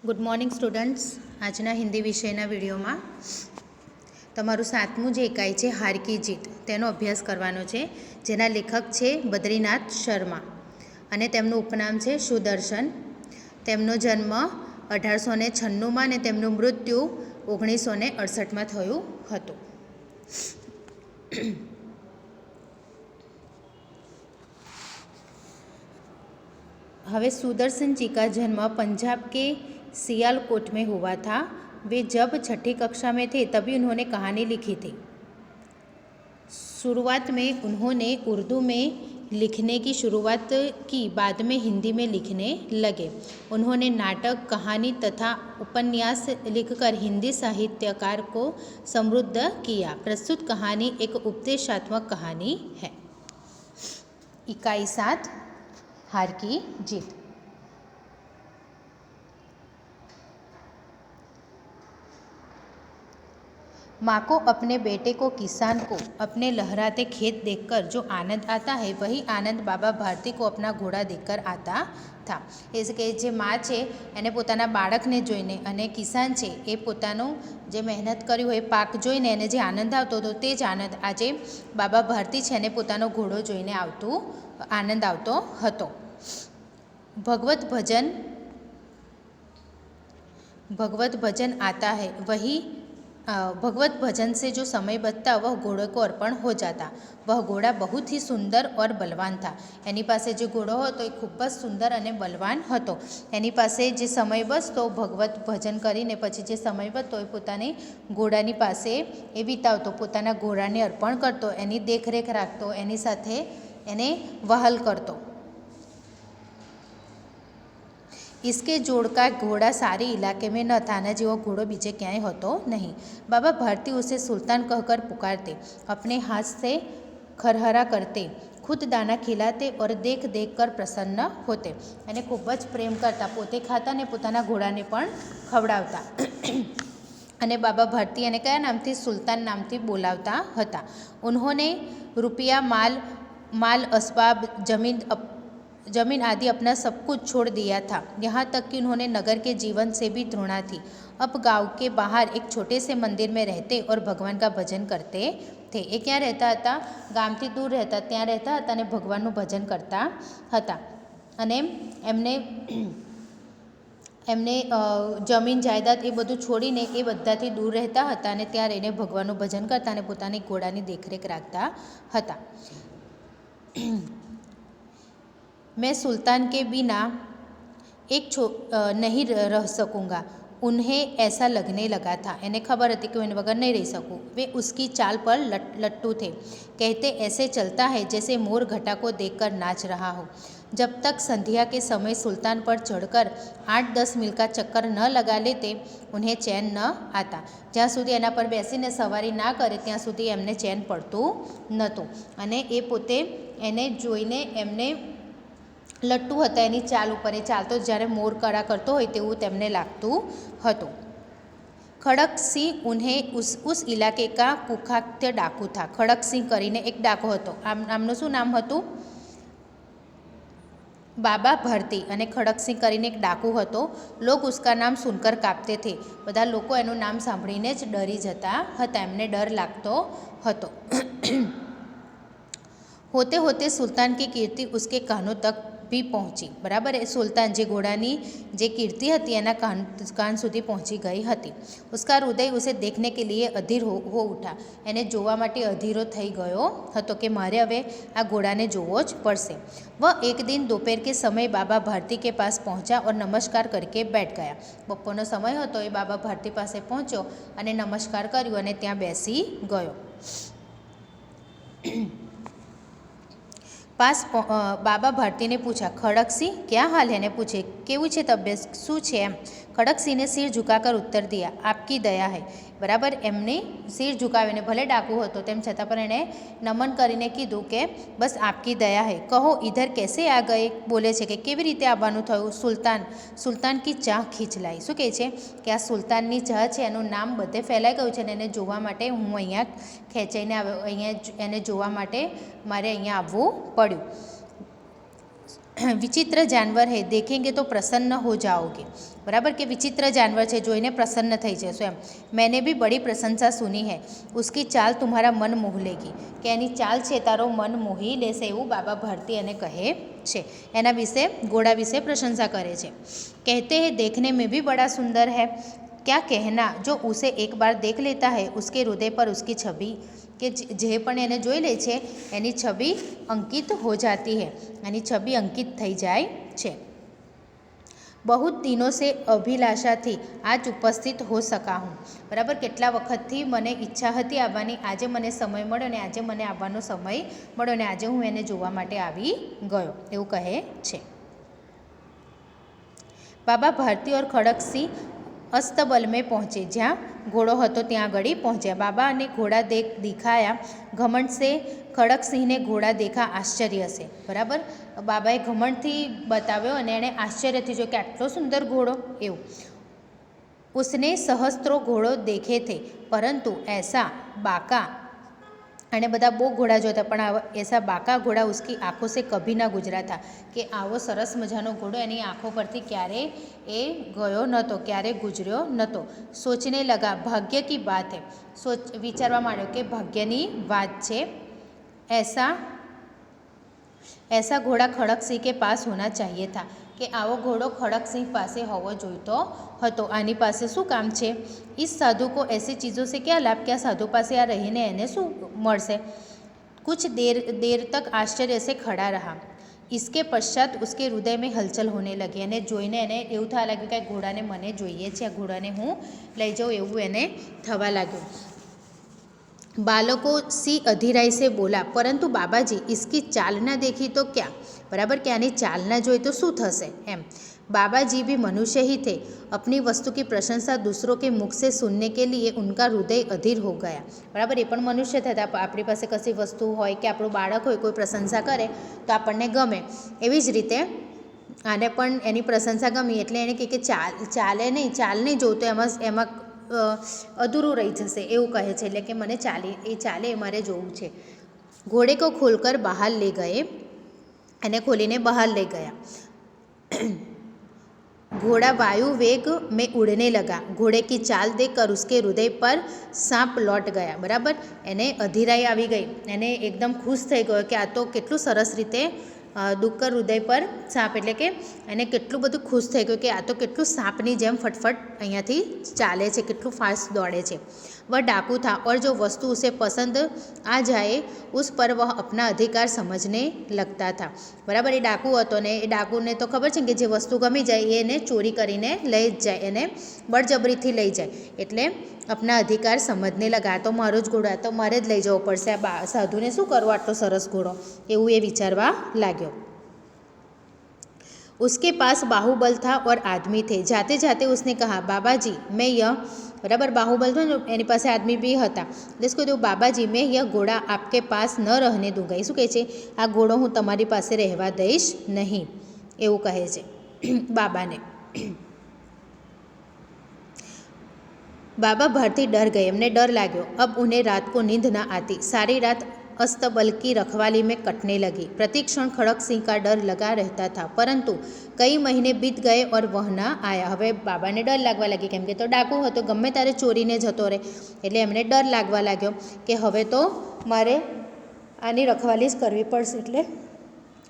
Good morning students. આજના હિન્દી વિષયના વિડીયોમાં તમારું 7મું જે એકાઈ છે હાર કી જીત તેનો અભ્યાસ કરવાનો છે, જેના લેખક છે બદ્રીનાથ શર્મા અને તેમનું ઉપનામ છે સુદર્શન. તેમનો જન્મ 1896માં અને તેમનું મૃત્યુ 1968માં થયું હતું. हवे सुदर्शन जी का जन्म पंजाब के सियालकोट में हुआ था. वे जब छठी कक्षा में थे तभी उन्होंने कहानी लिखी थी. शुरुआत में उन्होंने उर्दू में लिखने की शुरुआत की, बाद में हिंदी में लिखने लगे. उन्होंने नाटक, कहानी तथा उपन्यास लिखकर हिंदी साहित्यकार को समृद्ध किया. प्रस्तुत कहानी एक उपदेशात्मक कहानी है. इकाई 7 हार की जीत. माँ को अपने बेटे को, किसान को अपने लहराते खेत देखकर जो आनंद आता है, वही आनंद बाबा भारती को अपना घोड़ा देखकर आता था. એટલે કે જે મા છે એને પોતાના બાળકને જોઈને અને કિસાન છે એ પોતાનું જે મહેનત કર્યું હોય પાક જોઈને એને જે આનંદ આવતો હતો તે જ આનંદ આજે બાબા ભારતી છે એને પોતાનો ઘોડો જોઈને આનંદ આવતો હતો. भगवत भजन आता है, वही भगवत भजन से जो समय बचता वह घोड़े को अर्पण हो जाता. वह घोड़ा बहुत ही सुंदर और बलवान था. એની પાસે જે ઘોડો હતો એ ખૂબ જ સુંદર અને બલવાન હતો. એની પાસે જે સમય બચતો ભગવત ભજન કરીને પછી જે સમય બચતો એ પોતાની ઘોડાની પાસે એ વિતાવતો, પોતાના ઘોડાને અર્પણ કરતો, એની દેખરેખ રાખતો, એની સાથે એને વહાલ કરતો. इसके जोड़ का घोड़ा सारे इलाके में न था. न जेવો घोड़ो बीजे क्यांय होतो नहीं. बाबा भारती उसे सुल्तान कहकर पुकारते, अपने हाथ से खरहरा करते, खुद दाना खिलाते और देख देख कर प्रसन्न होते. અને ખૂબ જ પ્રેમ કરતા, પોતે ખાતા ને પોતાના ઘોડાને પણ ખવડાવતા. અને બાબા ભારતી એને કયા નામથી? સુલતાન નામથી બોલાવતા હતા. उन्होंने रुपया, माल असबाब, जमीन आदि अपना सब कुछ छोड़ दिया था. यहाँ तक कि उन्होंने नगर के जीवन से भी घृणा थी. अब गांव के बाहर एक छोटे से मंदिर में रहते और भगवान का भजन करते थे. એ ક્યાં રહેતા હતા? ગામથી દૂર રહેતા, ત્યાં રહેતા હતા અને ભગવાનનું ભજન કરતા હતા. અને એમને જમીન જાયદાદ એ બધું છોડીને એ બધાથી દૂર રહેતા હતા અને ત્યાં રહીને ભગવાનનું ભજન કરતા અને પોતાની ઘોડાની દેખરેખ રાખતા હતા. मैं सुल्तान के बिना नहीं रह सकूँगा. उन्हें ऐसा लगने लगा था. એને ખબર હતી કે હું એને વગર નહીં રહી सकूँ. वे उसकी चाल पर लट्टू थे. कहते ऐसे चलता है जैसे मोर घटा को देखकर नाच रहा हो. जब तक संध्या के समय सुल्तान पर चढ़कर 8-10 मील का चक्कर न लगा लेते उन्हें चैन न आता. જ્યાં સુધી એના પર બેસીને સવારી ના કરે ત્યાં સુધી એમને ચેન પડતું નહોતું. અને એ પોતે એને જોઈને એમને લટ્ટુ હતા એની ચાલ ઉપર. એ ચાલતો જ્યારે મોર કળા કરતો હોય તેવું તેમને લાગતું હતું. ખડક સિંહ ઉન્હે ઉસ ઇલાકે કા કુખ્યાત ડાકુ થા. ખડક સિંહ કરીને એક ડાકો હતો. આમનું શું નામ હતું? બાબા ભારતી. અને ખડક સિંહ કરીને એક ડાકુ હતો. લોગ ઉસકા નામ સુનકર કાપતે થે. બધા લોકો એનું નામ સાંભળીને જ ડરી જતા હતા, એમને ડર લાગતો હતો. होते होते सुल्तान की कीर्ति उसके कानों तक भी पहुँची. बराबर है. सुल्तान જે ઘોડાની જે કીર્તિ હતી એના કાન સુધી પહોંચી ગઈ હતી. उसका हृदय उसे देखने के लिए अधीर हो उठा. એને જોવા માટે અધીરો થઈ ગયો હતો કે મારે હવે આ ઘોડાને જોવો જ પડશે. वह एक दिन दोपहर के समय बाबा भारती के पास पहुंचा और नमस्कार करके बैठ गया. બપોરનો સમય હતો, એ બાબા ભારતી પાસે પહોંચ્યો અને નમસ્કાર કર્યો અને ત્યાં બેસી ગયો. पास बाबा भारती ने पूछा, खड़क सिंह क्या हाल है? ने पूछे केवू छे तबियत शू छे एम. खड़क सिंह ने सिर झुकाकर उत्तर दिया, आपकी दया है. बराबर. એમને સિર ઝુકાવીને, ભલે ડાકુ હતો તેમ છતાં પણ એણે નમન કરીને કીધું કે બસ આપકી દયા હૈ. કહો ઇધર कैसे आ गए? બોલે છે કે કેવી રીતે આવવાનું થયું? સુલતાન કી ચાહ ખીચલાઈ. શું કહે છે કે આ સુલતાનની ચાહ છે, એનું નામ બધે ફેલાઈ ગયું છે અને એને જોવા માટે હું અહીંયા ખેંચાઈને આવ્યો. અહીંયા એને જોવા માટે મારે અહીંયા આવવું પડ્યું. વિચિત્ર જાનવર હે દેખેંગે તો પ્રસન્ન હો જાઓગે. બરાબર કે વિચિત્ર જાનવર છે, જોઈને પ્રસન્ન થઈ જશો એમ. મેને બી બડી પ્રશંસા સુની હૈ, ઉસકી ચાલ તુમ્હારા મન મોહ લેગી. કે એની ચાલ છે તારો મન મોહી લેશે, એવું બાબા ભારતી એને કહે છે. એના વિશે, ઘોડા વિશે પ્રશંસા કરે છે. કહેતે હૈ દેખને મેં ભી બડા સુંદર હૈ, ક્યા કહેના જો ઉસે એક બાર દેખ લેતા હૈ ઉસકે હૃદય પર ઉસકી છબી. કે જે પણ એને જોઈ લે છે એની છબી અંકિત હો જાતી હૈ, એની છબી અંકિત થઈ જાય છે. બહુ દિનો સે અભિલાષાથી આજ ઉપસ્થિત હો સકા હું. બરાબર, કેટલા વખતથી મને ઈચ્છા હતી આવવાની, આજે મને સમય મળ્યો ને આજે મને આવવાનો સમય મળ્યો ને આજે હું એને જોવા માટે આવી ગયો, એવું કહે છે. બાબા ભારતી ઓર ખડકસિંહ અસ્તબલ મેં પહોંચે, જ્યાં ઘોડો હતો ત્યાં આગળ પહોંચ્યા. બાબા અને ઘોડા દિખાયા, ઘમંડ સે ખડકસિંહને ઘોડા દેખા આશ્ચર્ય સે. બરાબર, બાબાએ ઘમંડથી બતાવ્યો અને એણે આશ્ચર્યથી જોયો કે આટલો સુંદર ઘોડો, એવું. ઉસને સહસ્ત્રો ઘોડો દેખે થે પરંતુ એસા બાકા, અને બધા બહુ ઘોડા જોતા પણ એસા બાકા ઘોડા ઉસકી આંખો સે કભી ના ગુજરા થા. કે આવો સરસ મજાનો ઘોડો એની આંખો પરથી ક્યારેય એ ગયો નહોતો, ક્યારેય ગુજર્યો નહોતો. સોચને લગા ભાગ્ય કી બાત હૈ, વિચારવા માંડ્યો કે ભાગ્યની વાત છે. એસા ઘોડા ખડકસિંહ કે પાસ હોના ચાહીએ થા. કે આવો ઘોડો ખડકસિંહ પાસે હોવો જોઈતો હતો. આની પાસે શું કામ છે? ઇસ સાધુ કો એસી ચીજો સે ક્યા લાભ, કે આ સાધુ પાસે આ રહીને એને શું મળશે? કુછ દેર તક આશ્ચર્ય સે ખડા રહા, इसके पश्चात उसके हृदय में हलचल होने लगी. અને જોઈને એને એવું થવા લાગ્યું કે ઘોડાને મને જોઈએ છે, આ ઘોડાને હું લઈ જાઉં, એવું એને થવા લાગ્યું. બાળકો સી અધીરાઈ સે બોલા પરંતુ બાબાજી इसकी ચાલ ના દેખી તો ક્યાં. બરાબર, કે આની ચાલ ના જોઈ તો શું થશે એમ. बाबाजी भी मनुष्य ही थे, अपनी वस्तु की प्रशंसा दूसरों के मुख से सुनने के लिए उनका हृदय अधीर हो गया. बराबर, એ પણ મનુષ્ય થતા, આપણી પાસે કશી વસ્તુ હોય કે આપણું બાળક હોય કોઈ પ્રશંસા કરે તો આપણને ગમે, એવી જ રીતે આને પણ એની પ્રશંસા ગમી એટલે એણે કહે કે ચાલ નહીં જોવું તો એમાં અધૂરું રહી જશે, એવું કહે છે. એટલે કે મને ચાલે એ મારે જોવું છે. ઘોડે કો ખોલકર બહાર લઈ ગયે, એને ખોલીને બહાર લઈ ગયા. घोड़ा वायु वेग में उड़ने लगा, घोड़े की चाल देखकर उसके हृदय पर सांप लौट गया. બરાબર, એને અધીરાઈ આવી ગઈ, એને એકદમ ખુશ થઈ ગયો કે આ તો કેટલું સરસ રીતે ડુક્કર હૃદય પર સાપ, એટલે કે એને કેટલું બધું ખુશ થઈ ગયું કે આ તો કેટલું સાપની જેમ ફટફટ અહીંયાથી ચાલે છે, કેટલું ફાસ્ટ દોડે છે. वह डाकू था और जो वस्तु उसे पसंद आ जाए उस पर वह अपना अधिकार समझने लगता था. બરાબર, એ ડાકુ હતો ને એ ડાકુને તો ખબર છે કે જે વસ્તુ ગમી જાય એને ચોરી કરીને લઈ જ જાય, એને બળજબરીથી લઈ જાય, એટલે અપના અધિકાર સમજને લગા. તો મારો જ ઘોડો, તો મારે જ લઈ જવો પડશે, આ સાધુને શું કરવો આટલો સરસ ઘોડો, એવું એ વિચારવા લાગ્યો. उसके पास बाहुबल था और आदमी थे, जाते जाते उसने कहा बाबाजी मैं यह. बराबर, बाहुबल था ને એની પાસે આદમી બી હતા. એટલે કહ્યું બાબાજી મેં યહ ઘોડા આપકે પાસ ન રહેને દૂંગા. એ શું કહે છે? આ ઘોડો હું તમારી પાસે રહેવા દઈશ નહીં, એવું કહે છે બાબાને. बाबा भारती डर गए, एमने डर लाग्यो. अब उन्हें रात को नींद न आती, सारी रात अस्तबल की रखवाली में कटने लगी. प्रतिक्षण खड़क सिंह का डर लगा रहता था, परंतु कई महीने बीत गए और वह न आया. હવે બાબાને ડર લાગવા લાગી, કેમ કે તો ડાકુ હતો, ગમે ત્યારે ચોરીને જતો રહે, એટલે એમને ડર લાગવા લાગ્યો કે હવે તો મારે આની રખવાલી જ કરવી પડશે. એટલે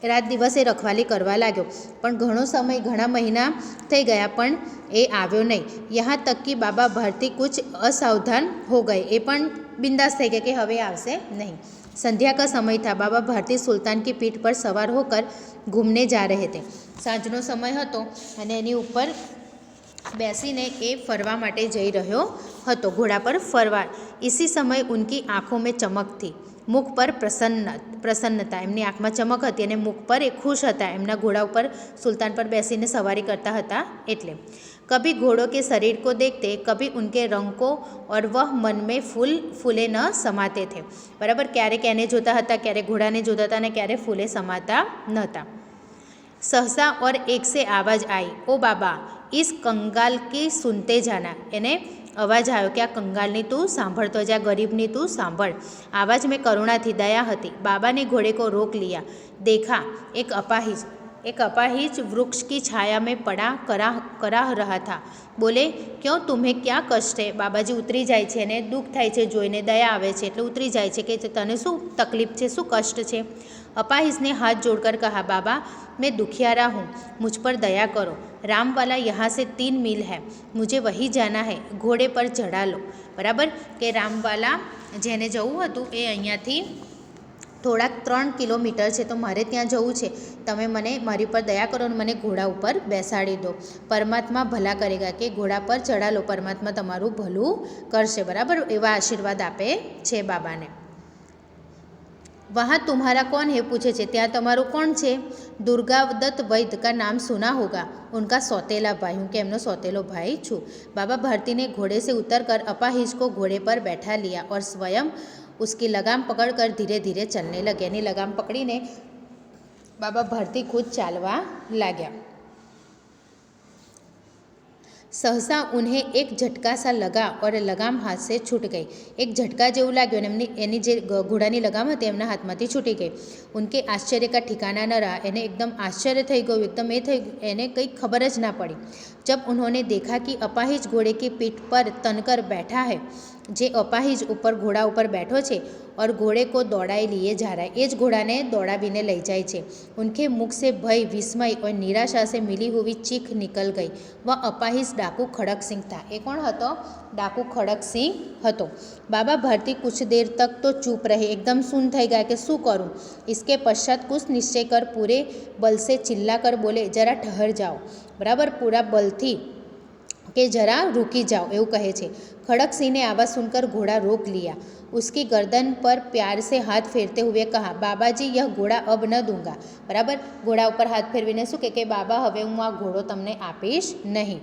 રાત દિવસે રખવાલી કરવા લાગ્યો, પણ ઘણો સમય, ઘણા મહિના થઈ ગયા પણ એ આવ્યો નહીં. યહાં તક કે બાબા ભારતી કુછ અસાવધાન હો ગયે, એ પણ બિંદાસ થઈ ગયા કે હવે આવશે નહીં. संध्या का समय था, बाबा भारती सुल्तान की पीठ पर सवार होकर घूमने जा रहे थे. સાંજનો સમય હતો અને એની ઉપર બેસીને એ ફરવા માટે જઈ રહ્યો હતો, ઘોડા પર ફરવા. इसी समय उनकी आँखों में चमक थी, मुख पर प्रसन्नता, એમની આંખમાં ચમક હતી અને મુખ પર એ ખુશ હતા, એમના ઘોડા ઉપર સુલતાન પર બેસીને સવારી કરતા હતા એટલે. कभी घोड़ों के शरीर को देखते, कभी उनके रंग को, और वह मन में फूले न समाते थे. बराबर, क्यारेक એને જોતા હતા, ક્યારેક ઘોડાને જોતા હતા અને ક્યારેક ફૂલે સમાતા નહોતા. सहसा और एक से आवाज़ आई, ओ बाबा इस कंगाल की सुनते जाना. એને અવાજ આવ્યો કે આ કંગાલની તું સાંભળતો જા, ગરીબની તું સાંભળ. आवाज़ में करुणा थी, दया હતી. बाबा ने घोड़े को रोक लिया, देखा एक अपाहिज एक अपाहिज वृक्ष की छाया में पड़ा कराह रहा था। बोले, क्यों तुम्हें क्या कष्ट है? बाबाजी उतरी जाए छे ने दुख थाय छे जोईने दया आवे छे એટલે ઉતરી જાય છે કે તને શું તકલીફ છે, શું કષ્ટ છે? अपाहिज ने हाथ जोड़कर कहा, बाबा मैं दुखियारा हूँ, मुझ पर दया करो। रामवाला यहाँ से 3 मील है, मुझे वहीं जाना है, घोड़े पर चढ़ा लो। बराबर કે રામવાલા જેને જવું હતું એ અહીંયાથી થોડાક 3 કિલોમીટર છે, તો મારે ત્યાં જવું છે, તમે મને મારી પર દયા કરો અને મને ઘોડા ઉપર બેસાડી દો। પરમાત્મા ભલા કરેગા કે ઘોડા પર ચડા લો, પરમાત્મા તમારું ભલું કરશે। બરાબર એવા આશીર્વાદ આપે છે બાબાને। वहाँ तुम्हारा कौन है पूछे छे, ત્યાં તમારું કોણ છે? दुर्गादत्त वैद्य का नाम सुना होगा, उनका सौतेला भाई हूँ, कि एमनो सौतेलो भाई छूँ। बाबा भारती ने घोड़े से उतरकर अपाहिज को घोड़े पर बैठा लिया और स्वयं उसकी लगाम पकड़कर धीरे धीरे चलने लगे। यानी लगाम पकड़ीने बाबा भारती खुद चालवा लाग्या। सहसा उन्हें एक झटका सा लगा और लगाम हाथ से छूट गई। एक झटका जेवुं लाग्युं अने एनी जे घोड़ानी लगाम हती एमना हाथमांथी छूटी गई। उनके आश्चर्य का ठिकाना न रहा, एने एकदम आश्चर्य थई गयुं, एकदम एने कंई खबर ज ना पड़ी। जब उन्होंने देखा कि अपाहिज घोड़े की पीठ पर तनकर बैठा है, जे अपाहिज ऊपर घोड़ा ऊपर बैठो छे और घोड़े को दौड़ाए लिए जा रहा है, ए ज घोड़ा ने दौड़ावीने लई जाय छे। उनके मुख से भय, विस्मय और निराशा से मिली हुई चीख निकल गई। वह अपाहिज डाकू खड़क सिंह था। ए कौन हतो? डाकू खड़क सिंह हतो। बाबा भारती कुछ देर तक तो चुप रहे, एकदम सुन थई गया कि शू करूँ। इसके पश्चात कुछ निश्चय कर पूरे बल से चिल्ला कर बोले, जरा ठहर जाओ। बराबर पूरा बलथी कि जरा रुकी जाओ एवं कहे छे। खड़क सिंह ने आवाज़ सुनकर घोड़ा रोक लिया। उसकी गर्दन पर प्यार से हाथ फेरते हुए कहा, बाबाजी यह घोड़ा अब न दूंगा। बराबर घोड़ा ऊपर हाथ फेरवीने शू के बाबा हवे हूँ आ घोड़ो तमने आपीश नहीं।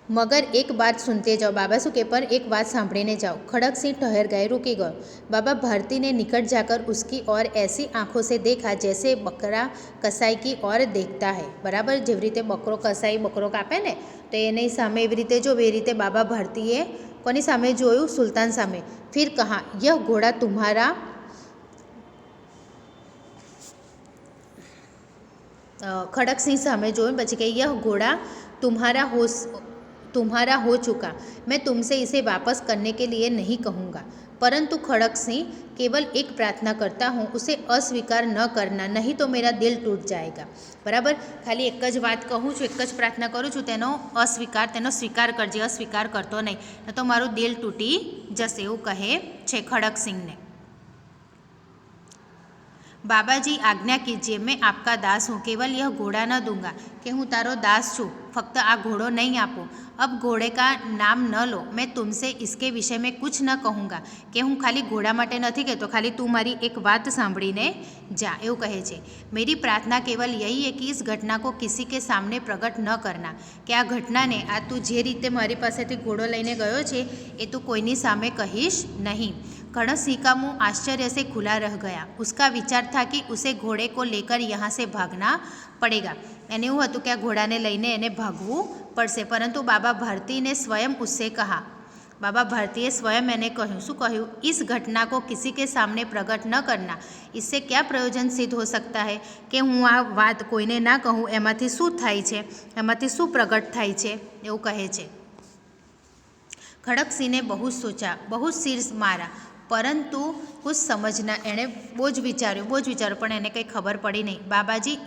मगर एक बात सुनते जाओ। बाबा शू के पर एक बात सांभळीने जाओ। खड़क सिंह ठहर गए, रुकी गए। बाबा भारती ने निकट जाकर उसकी ओर ऐसी आंखों से देखा जैसे बकरा कसाई की ओर देखता है। बराबर जेवी रीते बकरो कसाई बकरो कापे ने तो एनी सामे एवी रीते जो ए रीते बाबा भारतीए कोनी सामे जोयुं? सुल्तान सामे। फिर कहा, यह घोड़ा तुम्हारा खड़क सिंह सामे जोयुं पछी के यह घोड़ा तुम्हारा हो चुका, मैं तुमसे इसे वापस करने के लिए नहीं कहूँगा, परंतु खड़क सिंह केवल एक प्रार्थना करता हूँ, उसे अस्वीकार न करना, नहीं तो मेरा दिल टूट जाएगा। बराबर खाली एक ज बात कहूँ छूँ, एक ज प्रार्थना करूँ छूँ, तेनो अस्वीकार तेनो स्वीकार करजे, अस्वीकार करतो नहीं, न तो मारू दिल तूटी जशे एवुं कहे छे खड़क सिंह ने। बाबाजी आज्ञा कीजिए, मैं आपका दास हूँ, केवल यह घोड़ा न दूंगा, कि हूँ तारो दास छूँ, फक्त आ घोड़ो नहीं आपू। अब घोड़े का नाम न लो, मैं तुमसे इसके विषय में कुछ न कहूँगा, कि हूँ खाली घोड़ा माटे नहीं कहतो, खाली तू मारी एक बात सांभळीने जा एवं कहे छे। मेरी प्रार्थना केवल यही है कि इस घटना को किसी के सामने प्रकट न करना, कि आ घटना ने आ तू जे रीते मारी पासेथी घोड़ो लईने गयो छे ए तू कोईनी सामे कहीश नहीं। खड़क सिंह का मुँह आश्चर्य से खुला रह गया। उसका विचार था कि उसे घोड़े को लेकर यहाँ से भागना पड़ेगा। एने एवुं हतुं कि आ घोड़ाने लईने एने भागवू पड़शे, परंतु बाबा भारती ने स्वयं उससे कहा, बाबा भारतीए स्वयं मैंने कहूँ, शू कहूँ? इस घटना को किसी के सामने प्रकट न करना, इससे क्या प्रयोजन सिद्ध हो सकता है, कि हूँ आ बात कोईने ना कहूँ, एमांथी शू थाय छे, एमांथी शू प्रगट थाय छे एवुं कहे छे। खड़क सिंह ने बहुत सोचा, बहुत सिर मारा, परंतु कुछ समझना, एने बोज विचार्यो पण एने कई खबर पड़ी नहीं। बाबाजी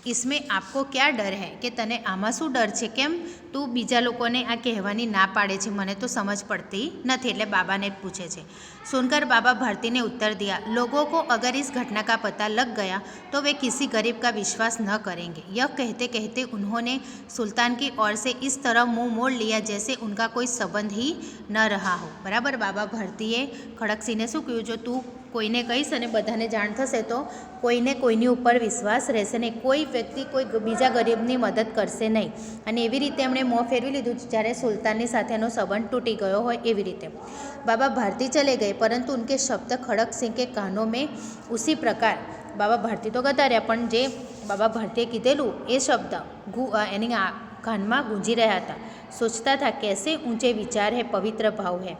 इसमें आपको क्या डर है, कि तने आमा शू डर छे, केम तू बीजा लोकोने आ कहेवानी ना पाड़े छे, मने तो समझ पड़ती नहीं, એટલે बाबा ने पूछे छे। सुनकर बाबा भारती ने उत्तर दिया, लोगों को अगर इस घटना का पता लग गया तो वे किसी गरीब का विश्वास न करेंगे। यह कहते कहते उन्होंने सुल्तान की ओर से इस तरह मुंह मोड़ लिया जैसे उनका कोई संबंध ही न रहा हो। बराबर बाबा भारतीए खड़क सिंहने शू कह्युं, जो तू कोईने कहीश अने बधाने जाण थशे तो कोईने कोईनी उपर विश्वास रहेशे नहीं, कोई व्यक्ति कोई बीजा गरीबनी मदद करशे नहीं। अने एवी रीते एमणे मों फेरवी लीधुं ज्यारे सुल्ताननी साथेनो संबंध तूटी गयो होय एवी रीते। बाबा भारती चले गए, परंतु उनके शब्द खड़क सिंह के कानों में उसी प्रकार, बाबा भारती तो गता रह्या पण जे बाबा भारतीए कीधेलुं ए शब्द एनी कान में गूंजी रहा था। सोचता था कैसे ऊंचे विचार है, पवित्र भाव है।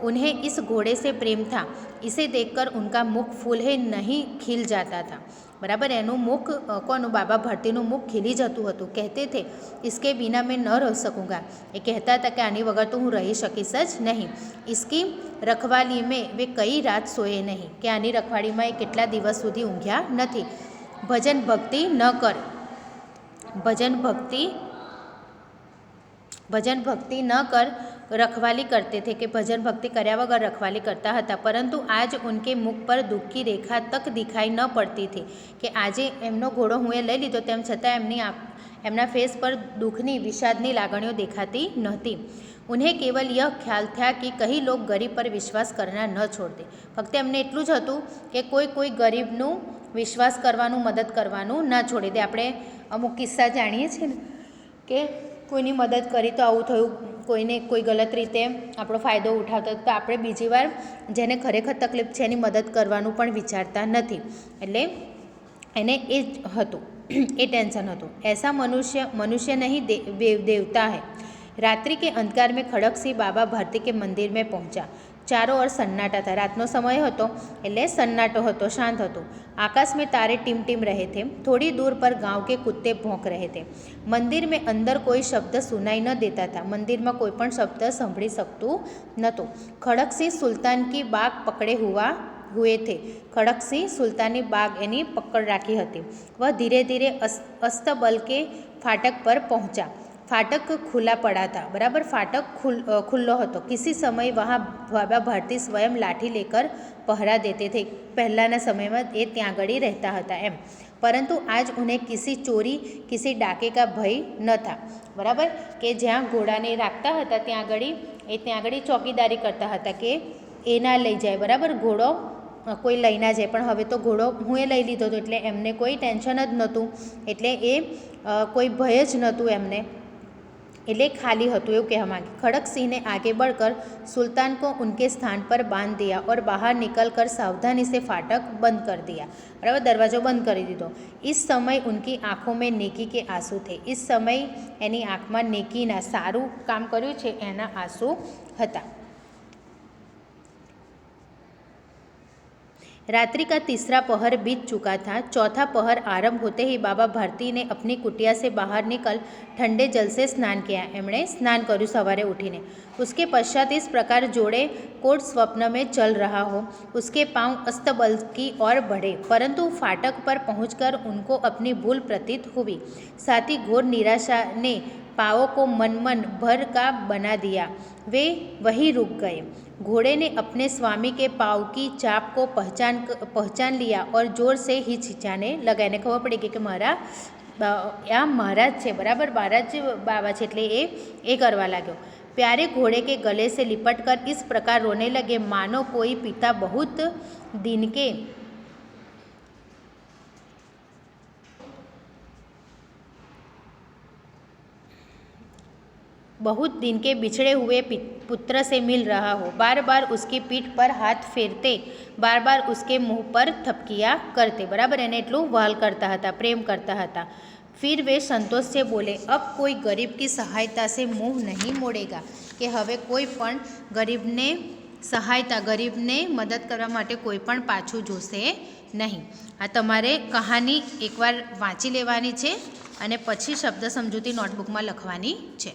उन्हें इस घोड़े से प्रेम था। इसे देखकर उनका मुख फूल है नहीं खिल जाता था। बराबर, एनु मुख कोनु बाबा भट्टीनु मुख खिली जतुं हतुं। कहते थे इसके बिना मैं न रह सकूँगा। ये कहता था कि आनी वगैर तो हूँ रही सकीश ज नहीं। इसकी रखवाली में वे कई रात सोए नहीं, कि आनी रखवाड़ी में કેટલા દિવસ સુધી ઊંઘ્યા નથી। ભજન ભક્તિ ન કર, भजन भक्ति न कर रखवाली करते थे, कि भजन भक्ति कर्या वगर रखवाली करता था। परंतु आज उनके मुख पर दुख की रेखा तक दिखाई न पड़ती थी, कि आजे एमनो घोड़ो हुए लई लीधो तेम छतां एमना फेस पर दुखनी विषादनी लागणीओ देखाती नहोती। उन्हें केवल यह ख्याल था कि कई लोग गरीब पर विश्वास करना न छोड़ दे। फक्त एमने एटलुं ज हतुं कि कोई गरीबનું विश्वास करवानुं, मदद करवानुं न छोड़ी दे। આપણે અમુક કિસ્સા જાણીએ છીએ ને કે કોઈની મદદ કરી તો આવું થયું, કોઈને કોઈ ગલત રીતે આપણો ફાયદો ઉઠાવતો તો આપણે બીજી વાર જેને ખરેખર તકલીફ છે એની મદદ કરવાનું પણ વિચારતા નથી। એટલે એને એ જ હતું, એ ટેન્શન હતું। ऐसा मनुष्य नहीं देवता है। रात्रि के अंधकार में खड़क सिंह बाबा भारती के मंदिर में पहुंचा। चारों ओर सन्नाटा था। रातनो समय હતો એટલે સન્નાટો હતો, શાંત હતું। आकाश में तारे टिमटिम रहे थे। थोड़ी दूर पर गांव के कुत्ते भौंक रहे थे। मंदिर में अंदर कोई शब्द सुनाई न देता था। मंदिर में कोई पण शब्द सांभળી શકતું નહોતું। खड़क सिंह सुल्तान की बाग पकड़े हुए थे। खड़क सिंह सुल्तानी बाग एनी पकड़ राखी हती। वह धीरे धीरे अस्तबल के फाटक पर पहुंचा। फाटक खुला पड़ा था। बराबर, फाटक खुल्लो હતો। किसी समय वहाँ बाबा भारती स्वयं लाठी लेकर पहरा देते थे। पहलाना समय में ये ત્યાં આગળ रहता હતા એમ, परंतु आज उन्हें किसी चोरी, किसी डाके का भय न था। बराबर, કે જ્યાં ઘોડાને રાખતા હતા ત્યાં આગળ ચોકીદારી કરતા હતા કે એ ના લઈ જાય। બરાબર, ઘોડો કોઈ લઈ ના જાય, પણ હવે તો ઘોડો હું એ લઈ લીધો હતો એટલે એમને કોઈ ટેન્શન જ નહોતું, એટલે એ કોઈ ભય જ નહોતું એમને, એટલે ખાલી હતું એવું કહેવા માંગે। खड़क सिंह ने आगे बढ़कर सुल्तान को उनके स्थान पर बांध दिया और बाहर निकलकर सावधानी से फाटक बंद कर दिया। बराबर, दरवाजो बंद कर दीधो। इस समय उनकी आँखों में नेकी के आंसू थे। इस समय एनी आँख में नेकीना सारू काम कर्युं छे एना आंसू हता। रात्रि का तीसरा पहर बीत चुका था। चौथा पहर आरंभ होते ही बाबा भारती ने अपनी कुटिया से बाहर निकल ठंडे जल से स्नान किया। एमणे स्नान कर्युं सवारे उठीने। उसके पश्चात इस प्रकार जोड़े कोट स्वप्न में चल रहा हो। उसके पांव अस्तबल की ओर बढ़े, परंतु फाटक पर पहुंचकर उनको अपनी भूल प्रतीत हुई। साथ ही घोर निराशा ने पाँवों को मन भर का बना दिया। वे वहीं रुक गए। घोड़े ने अपने स्वामी के पाँव की चाप को पहचान लिया और जोर से हिचकिचाने लगा। એને ખબર પડી કે મારા આ મહારાજ છે। बराबर, महाराज बाबा છે એટલે એ કરવા लाग्यो। प्यारे घोड़े के गले से लिपट कर इस प्रकार रोने लगे मानो कोई पिता बहुत दिन के बिछड़े हुए पुत्र से मिल रहा हो। बार बार उसकी पीठ पर हाथ फेरते, बार बार उसके मुंह पर थपकिया करते। बराबर, एने एटलुं वहाल करता था, प्रेम करता था। फिर वे संतोष से बोले, अब कोई गरीब की सहायता से मुंह नहीं मोड़ेगा, कि हवे कोई पण गरीबने सहायता, गरीबने मदद करवा माटे कोई पण पाछुं जोशे नहीं। आ तमारे कहानी एकवार वाँची लेवानी छे अने पछी शब्द समजूती नोटबुक में लखवानी छे।